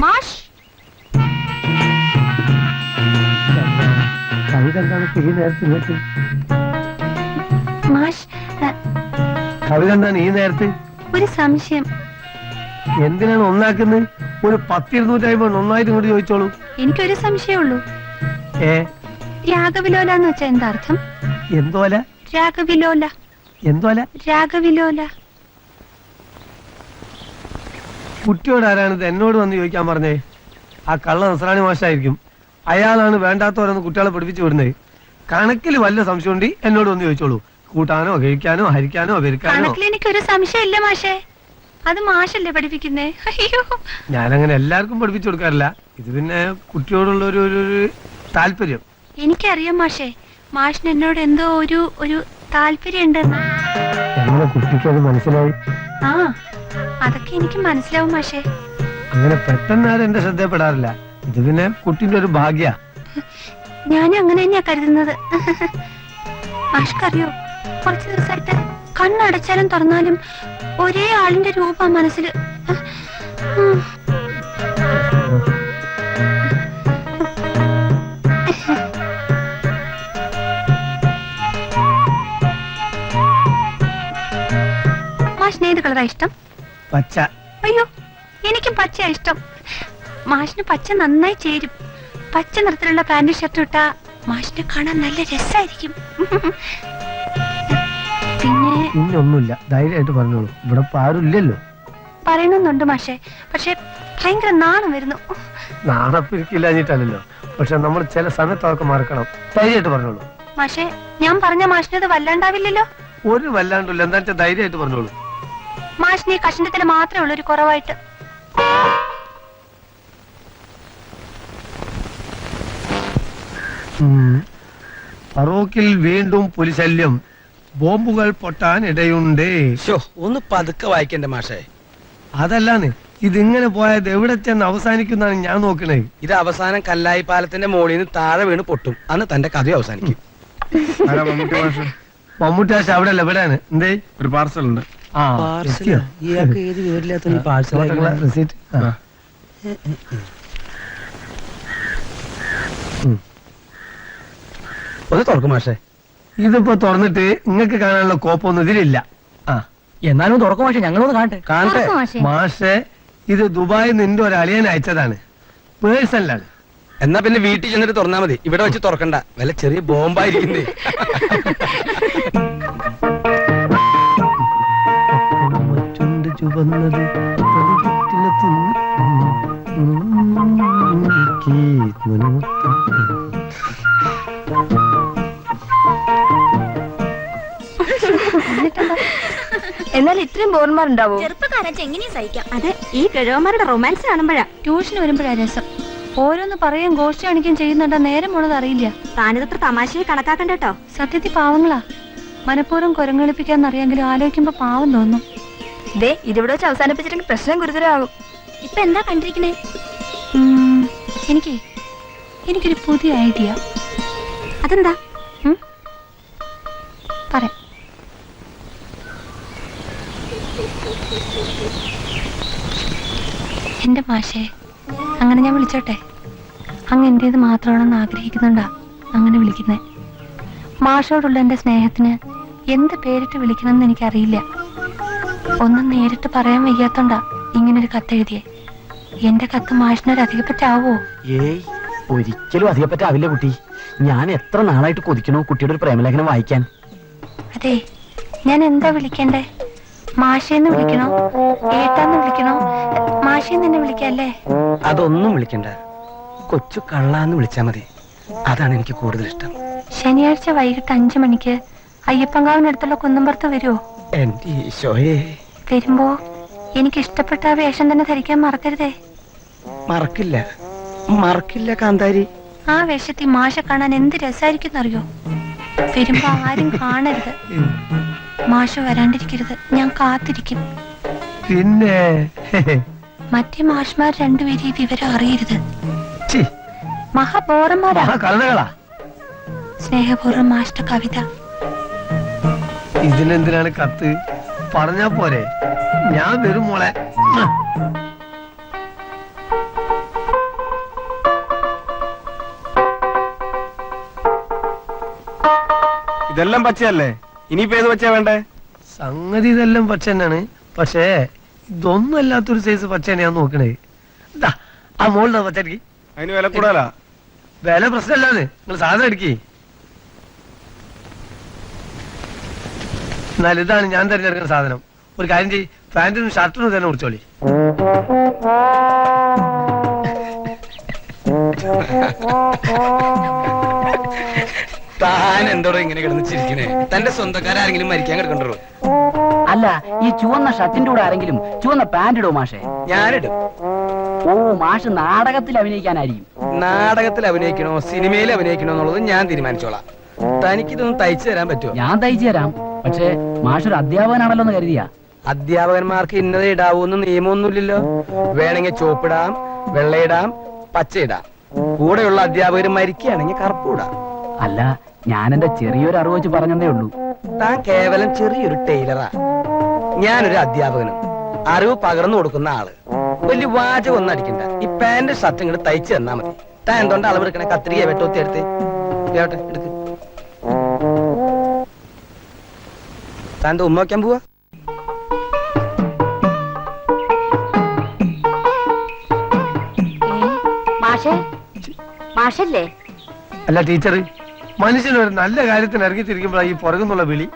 മാഷ് കവിത എന്താണ് ഈ നേരത്തെ ഇങ്ങോട്ട്? മാഷ് കവിത എന്താണ് ഈ നേരത്തെ? ഒരു സംശയം. എന്തിനാണ് ഒന്നാക്കുന്നത്? ഒരു 10-250 ഒന്നായിട്ട് ഇങ്ങോട്ട് ചോദിച്ചോളൂ. എനിക്കൊരു സംശയമുള്ളൂ. രാഗവിലോല എന്ന് വെച്ചാ എന്താ അർത്ഥം? എന്തോല? രാഗവിലോല. എന്തോല? രാഗവിലോല. കുട്ടിയോട് ആരാണിത് എന്നോട് വന്ന് ചോദിക്കാൻ പറഞ്ഞേ? ആ കള്ള നസ്രാണി മാഷായിരിക്കും. അയാളാണ് വേണ്ടാത്തവരെന്ന് കുട്ടികളെ പഠിപ്പിച്ചു വിടുന്നത്. കണക്കിൽ വല്ല സംശയം ഉണ്ട് എന്നോട് വന്ന് ചോദിച്ചോളൂ. കൂട്ടാനോ കഴിക്കാനോ ഹരിക്കാനോ വെരുക്കാനോ. എനിക്കൊരു സംശയമില്ല മാഷേ. അത് മാഷല്ലേ പഠിപ്പിക്കുന്നേ? അയ്യോ, ഞാനങ്ങനെ എല്ലാവർക്കും പഠിപ്പിച്ചു കൊടുക്കാറില്ല. ഇത് പിന്നെ കുട്ടിയോടുള്ള ഒരു താല്പര്യം. എനിക്കറിയാം മാഷേ, മാഷിന് എന്നോട് എന്തോ ഒരു താല്പര്യം ഉണ്ടെന്ന്. എങ്ങനെ കുട്ടിക്ക് അത് മനസ്സിലായി? ആ, അതൊക്കെ എനിക്ക് മനസ്സിലാവും മാഷേ. അങ്ങനെ പെട്ടെന്ന് ആരും എന്റെ ശ്രദ്ധപ്പെടാറില്ല. ഇത് പിന്നെ കുട്ടിന്റെ ഒരു ഭാഗ്യ. ഞാനും അങ്ങനെ തന്നെയാ കരുതുന്നത്. മാഷ്കറിയോ, കുറച്ചു ദിവസമായിട്ട് കണ്ണടച്ചാലും തുറന്നാലും ഒരേ ആളിന്റെ രൂപ മനസ്സിൽ. മാഷിന് ഏത് കളറാ ഇഷ്ടം? പച്ച. അയ്യോ, എനിക്കും പച്ചയാ ഇഷ്ടം. മാഷിന് പച്ച നന്നായി ചേരും. പച്ച നിറത്തിലുള്ള പാന്റ് ഷർട്ട് ഇട്ടാ മാഷിനെ കാണാൻ നല്ല രസമായിരിക്കും. പിന്നെ ഒന്നുമില്ല, ധൈര്യമായിട്ട് പറഞ്ഞോളൂ. ഇവിടെ പാടില്ലല്ലോ. പറയണമെന്നുണ്ട് മാഷെ, പക്ഷെ ഭയങ്കര നാണം വരുന്നു. നാണപ്പിരിക്കില്ലല്ലോ. പക്ഷെ നമ്മൾ ചില സമയത്ത് അതൊക്കെ മറക്കണം. ധൈര്യമായിട്ട് പറഞ്ഞോളൂ. മാഷെ, ഞാൻ പറഞ്ഞ മാഷിനത് വല്ലാണ്ടാവില്ലല്ലോ? ഒരു വല്ലാണ്ടില്ല. എന്താ വെച്ചാൽ ധൈര്യമായിട്ട് പറഞ്ഞോളൂ. മാഷിന് ഈ കഷണ്ടത്തിന് മാത്രമേ ഉള്ളൂ ഒരു കുറവായിട്ട്. ഫറൂഖിൽ വീണ്ടും പുലിശല്യം. ബോംബുകൾ പൊട്ടാൻ ഇടയുണ്ട്. ഒന്ന് പതുക്കെ വായിക്കണ്ടേ മാഷേ? അതല്ലാന്ന്, ഇതിങ്ങനെ പോയത് എവിടെ ചെന്ന് അവസാനിക്കുന്നതാണ് ഞാൻ നോക്കണേ. ഇത് അവസാനം കല്ലായി പാലത്തിന്റെ മോളിൽ നിന്ന് താഴെ വീണ് പൊട്ടും. അന്ന് തന്റെ കഥ അവസാനിക്കും. മമ്മൂട്ടി മാഷ അവിടെ അല്ല, എവിടെയാണ്? എന്തേ? ഒരു പാർസൽ ഉണ്ട്. ഒന്ന് തുറക്കും മാഷേ. ഇതിപ്പോ തുറന്നിട്ട് നിങ്ങൾക്ക് കാണാനുള്ള കോപ്പൊന്നും ഇതിലില്ല. എന്നാലും തുറക്കും മാഷേ, ഞങ്ങളൊന്ന് കാണട്ടെ. മാഷെ, ഇത് ദുബായിൽ നിന്റെ ഒരു അളിയൻ അയച്ചതാണ്. പേഴ്സണലാണ്. എന്നാ പിന്നെ വീട്ടിൽ ചെന്നിട്ട് തുറന്നാ മതി. ഇവിടെ വെച്ച് തുറക്കണ്ട, വല്ല ചെറിയ ബോംബായിരിക്കുന്നേ. ചുവന്നത് എന്നാൽ ഇത്രയും ബോർമാരുണ്ടാവോ? ചെറുപ്പക്കാരൻ എങ്ങനെയും സഹിക്കാം. അതെ, ഈ കിഴവന്മാരുടെ റൊമാൻസ് കാണുമ്പോഴാ. ട്യൂഷന് വരുമ്പോഴാ രസം. ഓരോന്ന് പറയും ഗോഷ്ടി കാണിക്കുകയും ചെയ്യുന്നുണ്ടോ നേരം പോണത് അറിയില്ല. താനിതത്ര തമാശയെ കണക്കാക്കണ്ട കേട്ടോ. സത്യത്തിൽ പാവങ്ങളാ. മനഃപൂർവ്വം കുരങ്ങളിപ്പിക്കാന്നറിയാമെങ്കിലും ആലോചിക്കുമ്പോ പാവം തോന്നും. ഇതേ ഇതിവിടെ വെച്ച് അവസാനിപ്പിച്ചിട്ടെങ്കിൽ പ്രശ്നം ഗുരുതരമാകും. ഇപ്പൊ എന്താ കണ്ടിരിക്കണേ? എനിക്കൊരു പുതിയ ഐഡിയ. അതെന്താ? പറയാം. എന്റെ മാഷേ, അങ്ങനെ ഞാൻ വിളിച്ചോട്ടെ? അങ്ങ് എന്റേത് മാത്രമാണെന്ന് ആഗ്രഹിക്കുന്നുണ്ടാ അങ്ങനെ വിളിക്കുന്നേ. മാഷോടുള്ള എന്റെ സ്നേഹത്തിന് എന്ത് പേരിട്ട് വിളിക്കണമെന്ന് എനിക്കറിയില്ല. ഒന്നും നേരിട്ട് പറയാൻ വയ്യാത്തോണ്ടാ ഇങ്ങനൊരു കത്തെഴുതിയേ. എന്റെ കത്ത് മാഷിനൊരു അധികപ്പറ്റാവോ? ഏയ്, ഒരിക്കലും അധികപ്പറ്റാവില്ല കുട്ടി. ഞാൻ എത്ര നാളായിട്ട് കൊതിക്കണോ കുട്ടിയുടെ ഒരു പ്രേമലേഖനം വായിക്കാൻ. അതെ, ഞാൻ എന്താ വിളിക്കണ്ടേ? മാഷേന്ന് വിളിക്കണോ, ഏട്ടാന്ന് വിളിക്കണോ? മാഷേന്ന് തന്നെ വിളിക്കല്ലേ? അതൊന്നും വിളിക്കണ്ട, കൊച്ചു കള്ളാന്ന് വിളിച്ചാ മതി. അതാണ് എനിക്ക് കൂടുതൽ ഇഷ്ടം. ശനിയാഴ്ച വൈകിട്ട് 5 മണിക്ക് അയ്യപ്പങ്കാവിനടുത്തുള്ള കുന്നമ്പുറത്ത് വരുമോ? എന്റെ ഈശോയെ. വരുമ്പോ എനിക്ക് ഇഷ്ടപ്പെട്ട ആ വേഷം തന്നെ ധരിക്കാൻ മറക്കരുതേ. മറക്കില്ല കാന്താരി. ആ വേഷത്തിൽ മാഷ കാണാൻ എന്ത് രസായിരിക്കും അറിയോ? വരുമ്പോ ആരും കാണരുത്. മാഷ വരാണ്ടിരിക്കരുത്, ഞാൻ കാത്തിരിക്കും. പിന്നെ മറ്റേ മാഷ്മാർ രണ്ടുപേരും ഈ വിവരം അറിയരുത്. മഹാബോറന്മാരാ. സ്നേഹപൂർവ്വം മാഷ്ട കവിത. ഇതിനെന്തിനാണ് കത്ത്? പറഞ്ഞാ പോരെ? ഞാൻ വരും മോളെ. ഇതെല്ലാം പച്ചയല്ലേ? ഇനിയിപ്പോ ഏത് പച്ചയാ വേണ്ടേ? സംഗതി ഇതെല്ലാം പച്ച തന്നെയാണ്. പക്ഷേ ഇതൊന്നും അല്ലാത്തൊരു സൈസ് പച്ച തന്നെയാന്ന് നോക്കണേ. ഇതാ ആ മോളിലാ പച്ചടിക്ക്. അതിന് വില കൂടുതലാ. വില പ്രശ്നമല്ലാന്ന്, നിങ്ങൾ സാധനം എടുക്കി. എന്നാൽ ഇതാണ് ഞാൻ തിരഞ്ഞെടുക്കുന്ന സാധനം. ഒരു കാര്യം ചെയ്യ്, പാന്റിനും ഷർട്ടിനും തന്നെ കുടിച്ചോളി. താൻ എന്തോ ഇങ്ങനെ കിടന്ന് ചിരിക്കണേ? തന്റെ സ്വന്തക്കാരെങ്കിലും മരിക്കാൻ കിടക്കണ്ടോ? അല്ല, ഈ ചുവന്ന ഷർട്ടിന്റെ കൂടെ ആരെങ്കിലും ചുവന്ന പാന്റ് ഇടോ മാഷെ? ഞാനിടും. ഓ, മാഷ് നാടകത്തിൽ അഭിനയിക്കാനായിരിക്കും. നാടകത്തിൽ അഭിനയിക്കണോ സിനിമയിൽ അഭിനയിക്കണോ എന്നുള്ളത് ഞാൻ തീരുമാനിച്ചോളാം. തനിക്കിതൊന്നും തയ്ച്ചു തരാൻ പറ്റുമോ? ഞാൻ തയ്ച്ചു തരാം. പക്ഷേ മാഷ് ഒരു അധ്യാപകനാണല്ലോ എന്ന് കരുതിയാ. അധ്യാപകന്മാർക്ക് ഇന്നത് ഇടാവൂന്ന് നിയമമൊന്നുമില്ലല്ലോ. വേണമെങ്കിൽ ചോപ്പിടാം, വെള്ളയിടാം, പച്ചയിടാം. കൂടെയുള്ള അധ്യാപകർ മരിക്കുകയാണെങ്കിൽ കറുപ്പിടാം. അല്ല, ഞാൻ എന്റെ ചെറിയൊരു അറിവ് വെച്ച് പറഞ്ഞതേ ഉള്ളൂ. താൻ കേവലം ചെറിയൊരു ടൈലറാ. ഞാനൊരു അധ്യാപകനും അറിവ് പകർന്നു കൊടുക്കുന്ന ആള്. വലിയ വാചകം ഒന്നും അടിക്കണ്ട. ഈ പാന്റ് ഷർട്ട് ഇങ്ങോട്ട് തയ്ച്ചു തന്നാ മതി. താൻ എന്തുകൊണ്ട് അളവ് എടുക്കണേ? കത്രിക വെട്ടൊത്തി എടുത്ത് എടുക്ക്. താൻ ഉമ്മ വയ്ക്കാൻ പോവാ? മാഷല്ലേ? അല്ല ടീച്ചർ, മനുഷ്യനൊരു നല്ല കാര്യത്തിന് ഇറങ്ങിത്തിരിക്കുമ്പോഴാണ് ഈ പുറകുന്നുള്ള വിളി.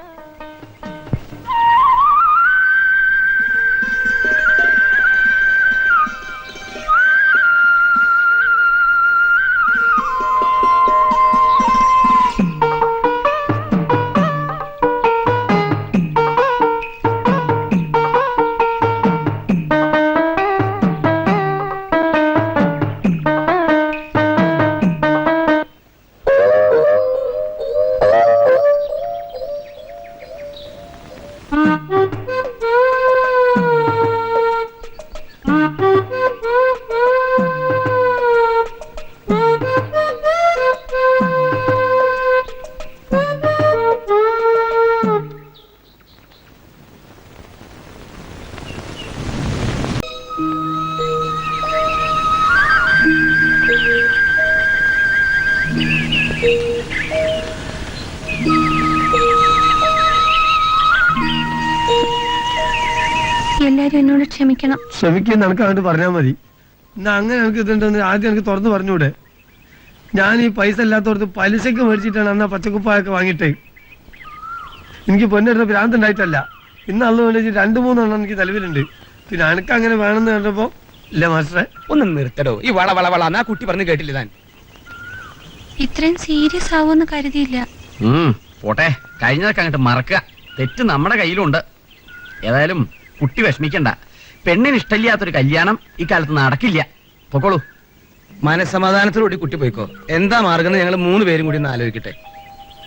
എല്ലാരും എന്നോട് ക്ഷമിക്കണം. ക്ഷമിക്കുന്ന എനിക്ക് അങ്ങോട്ട് പറഞ്ഞാൽ മതി. എന്നാ അങ്ങനെ എനിക്ക് ഇതുണ്ടെന്ന് ആദ്യം എനിക്ക് തുറന്നു പറഞ്ഞൂടെ? ഞാൻ ഈ പൈസ ഇല്ലാത്തവർക്ക് പലിശക്ക് മേടിച്ചിട്ടാണ് അന്ന് പച്ചക്കുപ്പായൊക്കെ വാങ്ങിയിട്ടേ. എനിക്ക് പൊന്നെടുത്ത ഭ്രാന്തുണ്ടായിട്ടല്ല. ഇന്ന് അള്ളുകൊണ്ട് 2-3 എനിക്ക് നിലവിലുണ്ട്. പിന്നെ അനക്ക് അങ്ങനെ വേണമെന്ന് കണ്ടപ്പോ ഇല്ല മാസ്റ്ററെ. ഒന്ന് നിർത്തടോ ഈ വള വള വള. ആ കുട്ടി പറഞ്ഞു കേട്ടില്ല താൻ? ഇത്രയും സീരിയസ് ആവുമെന്ന് കരുതിയില്ല. പോട്ടെ, കഴിഞ്ഞതൊക്കെ അങ്ങോട്ട് മറക്കുക. തെറ്റ് നമ്മുടെ കയ്യിലുണ്ട്. ഏതായാലും കുട്ടി വിഷമിക്കണ്ട. പെണ്ണിന് ഇഷ്ടമില്ലാത്തൊരു കല്യാണം ഈ കാലത്ത് നടക്കില്ല. പൊക്കോളൂ. മനസമാധാനത്തോടുകൂടി കുട്ടി പോയിക്കോ. എന്താ മാർഗം ഞങ്ങൾ 3 പേരും കൂടി ഒന്ന് ആലോചിക്കട്ടെ.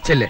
ചെല്ലേ.